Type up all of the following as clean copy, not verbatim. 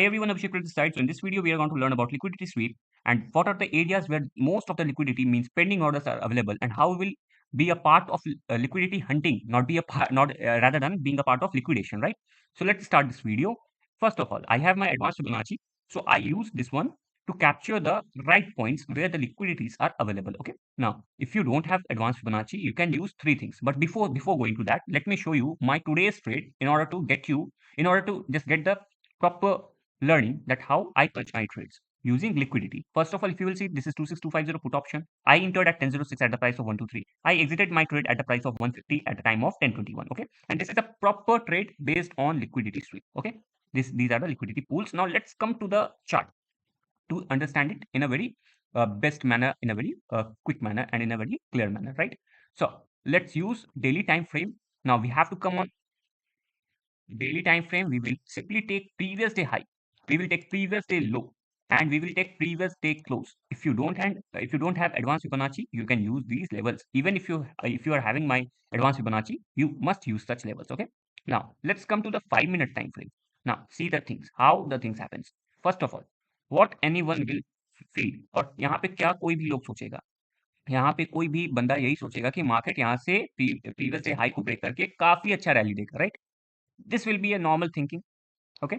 Hey everyone, Abhishek from this side. So in this video, we are going to learn about liquidity sweep and what are the areas where most of the liquidity means pending orders are available, and how we will be a part of liquidity hunting, not be a part, not rather than being a part of liquidation, right? So let's start this video. First of all, I have my advanced Fibonacci, so I use this one to capture the right points where the liquidities are available. Okay. Now, if you don't have advanced Fibonacci, you can use three things. But before going to that, let me show you my today's trade in order to just get the proper learning that how I punch my trades using liquidity. First of all, if you will see, this is 26250 put option. I entered at 1006 at the price of 123. I exited my trade at the price of 150 at the time of 1021. Okay, and this is a proper trade based on liquidity sweep. Okay, these are the liquidity pools. Now let's come to the chart to understand it in a very best manner, in a very quick manner, and in a very clear manner, right? So let's use daily time frame. Now we have to come on daily time frame. We will simply take previous day high, we will take previous day low, and we will take previous day close. If you don't have advanced Fibonacci, you can use these levels. Even if you are having my advanced Fibonacci, you must use such levels. Okay, now let's come to the 5 minute time frame. Now see the things, how the things happens. First of all, what anyone will feel, और यहाँ पे क्या कोई भी लोग सोचेगा, यहाँ पे कोई भी बंदा यही सोचेगा कि मार्केट यहाँ से प्रीवियस डे हाई को ब्रेक करके काफी अच्छा रैली देगा, right? This will be a normal thinking. Okay,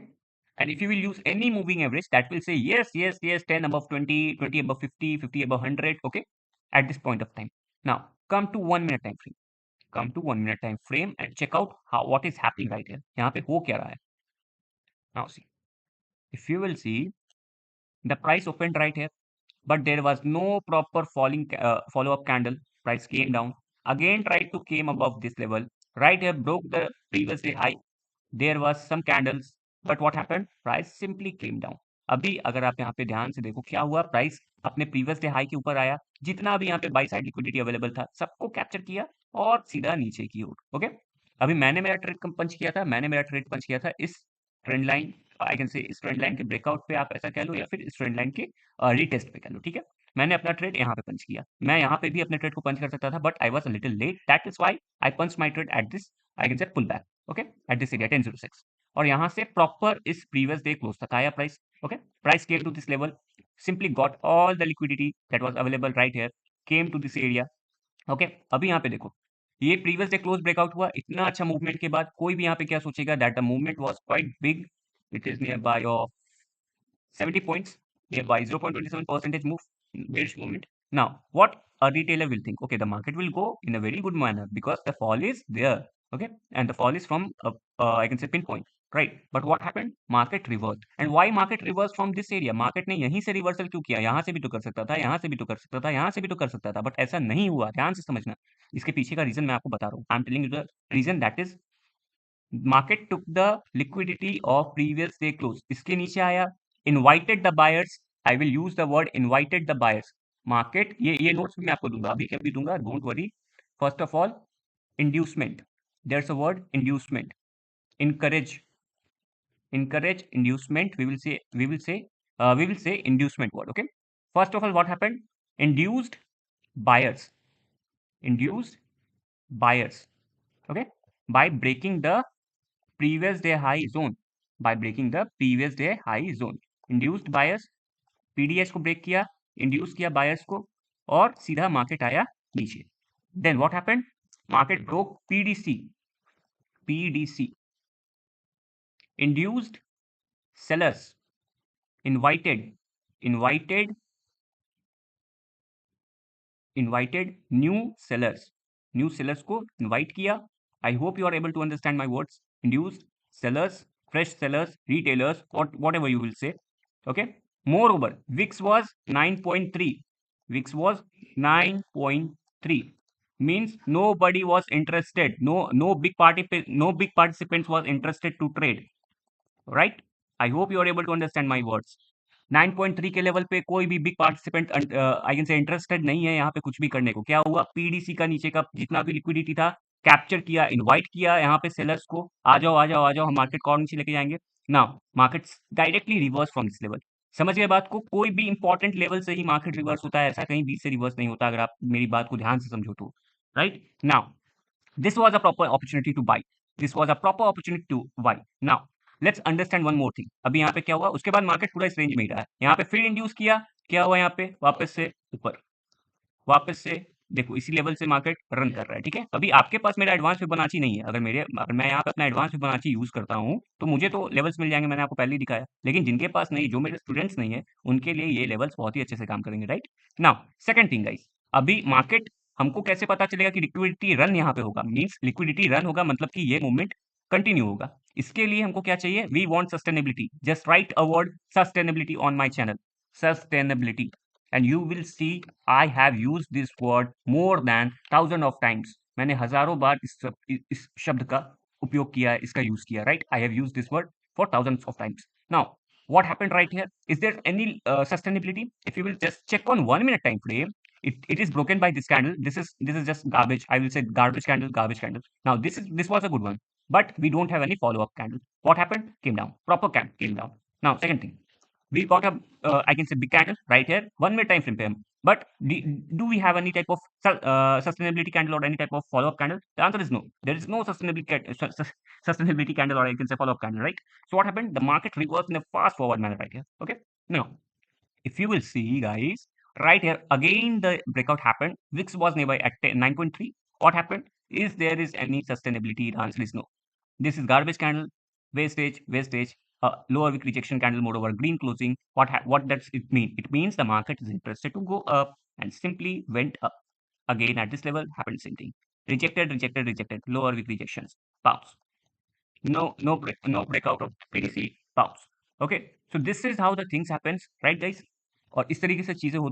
and if you will use any moving average, that will say yes, yes, yes, 10 above 20, 20 above 50, 50 above 100. Okay, at this point of time. Now come to 1 minute time frame. Come to 1 minute time frame and check out how what is happening right here. यहाँ पे हो क्या रहा है? Now see, if you will see, the price opened right here, but there was no proper follow up candle. Price came down again, tried to came above this level right here, broke the previous day high. There was some candles, but what happened? Price simply came down. अभी अगर आप यहाँ पे ध्यान से देखो क्या हुआ, प्राइस अपने प्रीवियस डे हाई के ऊपर आया, जितना भी यहाँ पे बाई साइड लिक्विडिटी अवेलेबल था सबको कैप्चर किया और सीधा नीचे की ओर। ओके, अभी मैंने मेरा ट्रेड पंच किया था, इस ट्रेंड लाइन, आई कैन से इस ट्रेंड लाइन के ब्रेकआउट पे, आप ऐसा कह लो, या फिर इस ट्रेंड लाइन के रीटेस्ट पे कह लो। ठीक है, मैंने अपना ट्रेड यहाँ पे पंच किया। मैं यहाँ पे भी अपने ट्रेड को पंच कर सकता था, but I was a little late, that is why I punch my trade at this, I can say pull back. Okay, at this area 1006, और यहाँ से प्रॉपर इस प्रीवियस डे क्लोज तक आया price. Okay, price came to this level, simply got all the liquidity that was available right here, came to this area. Okay, अभी यहाँ पे देखो, ये प्रीवियस डे क्लोज ब्रेकआउट हुआ, इतना अच्छा मूवमेंट के बाद कोई भी यहाँ पे क्या सोचेगा, that the movement was quite big, it is near by of 70 points, nearby 0.27% move, bearish movement. Now what a retailer will think, okay, the market will go in a very good manner because the fall is there. Okay, and the fall is from I can say pinpoint, right? But what happened? Market reversed. And why market reversed from this area? Market ने यहीं से reversal क्यों किया? यहाँ से भी तो कर सकता था, यहाँ से भी तो कर सकता था, यहाँ से भी तो कर सकता था, बट ऐसा नहीं हुआ। ध्यान से समझना, इसके पीछे का रीजन मैं आपको बता रहा हूँ। I am telling you the reason, that is market took the liquidity of previous day close, इसके नीचे आया, invited the buyers. I will use the word invited the buyers. Market, ये notes भी मैं आपको दूंगा, अभी कभी दूंगा, don't worry. First of all, inducement, there's a word inducement, encourage, inducement, we will say inducement word. Okay, first of all, what happened? Induced buyers, induced buyers, okay, by breaking the previous day high zone, by breaking the previous day high zone, induced buyers, PDS को break किया, induce किया buyers को, और सीधा market आया नीचे। Then what happened? Market broke PDC, PDC, induced sellers, invited, invited, invited new sellers को invite किया। I hope you are able to understand my words. Induced sellers, fresh sellers, retailers, whatever you will say. Okay, moreover, VIX was 9.3, VIX was 9.3, means nobody was interested, no big participants was interested to trade, right? I hope you are able to understand my words. 9.3 के level पे कोई भी big participant I can से interested नहीं है यहाँ पे कुछ भी करने को। क्या हुआ? पीडीसी का नीचे का जितना भी लिक्विडिटी था कैप्चर किया, इनवाइट किया यहाँ पे सेलर्स को, आ जाओ आ जाओ आ जाओ, हम मार्केट को और नीचे लेके जाएंगे। Now market directly reverse from this level. समझ गए बात को? कोई भी इंपॉर्टेंट लेवल से ही मार्केट रिवर्स होता है, ऐसा कहीं बीच से रिवर्स नहीं होता, अगर आप मेरी बात को ध्यान से समझो तो, right? Now this was a proper opportunity to buy, this was a proper opportunity to buy. Now let's understand one more thing. अभी यहाँ पे क्या हुआ, उसके बाद मार्केट पूरा इस रेंज में ही रहा है, यहाँ पे फिर इंड्यूस किया, क्या हुआ यहाँ पे वापस से ऊपर, वापस से देखो इसी लेवल से मार्केट रन कर रहा है, ठीक है। अभी आपके पास मेरा एडवांस फिबोनाची नहीं है, अगर मैं यहाँ पे अपना एडवांस फिबोनाची यूज करता हूँ तो मुझे तो लेवल्स मिल जाएंगे, मैंने आपको पहले ही दिखाया। लेकिन जिनके पास नहीं, जो मेरे स्टूडेंट्स नहीं है, उनके लिए ये लेवल्स बहुत ही अच्छे से काम करेंगे, right. Now second thing guys, अभी मार्केट, हमको कैसे पता चलेगा कि लिक्विडिटी रन यहाँ पे होगा, मीन्स लिक्विडिटी रन होगा मतलब कि ये मूवमेंट कंटिन्यू होगा। इसके लिए हमको क्या चाहिए, we want sustainability, just write a word sustainability on my channel, sustainability, and you will see I have used this word more than thousand of times. मैंने हजारों बार इस शब्द का उपयोग किया है, इसका यूज किया, right? I have used this word for thousands of times. Now, what happened right here? Is there any sustainability? If you will just check on 1 minute time frame, it is broken by this candle. This is just garbage. I will say garbage candle, garbage candle. Now this was a good one, but we don't have any follow up candle. What happened? Came down. Proper candle came down. Now second thing, we got a I can say big candle right here, 1 minute time frame payment. But do we have any type of sustainability candle or any type of follow up candle? The answer is no. There is no sustainability candle, or I can say follow up candle, right? So what happened? The market reversed in a fast forward manner right here. Okay. Now, if you will see, guys, right here again the breakout happened. VIX was nearby at 9.3. What happened? Is there is any sustainability? The answer is no. This is garbage candle, wastage, wastage, lower wick rejection candle, moreover green closing. What does it mean? It means the market is interested to go up and simply went up. Again at this level happened same thing. Rejected, rejected, rejected. Lower wick rejections. Pops. No breakout of PDC. Pops. Okay. So this is how the things happens, right, guys? और इस तरीके से चीजें होती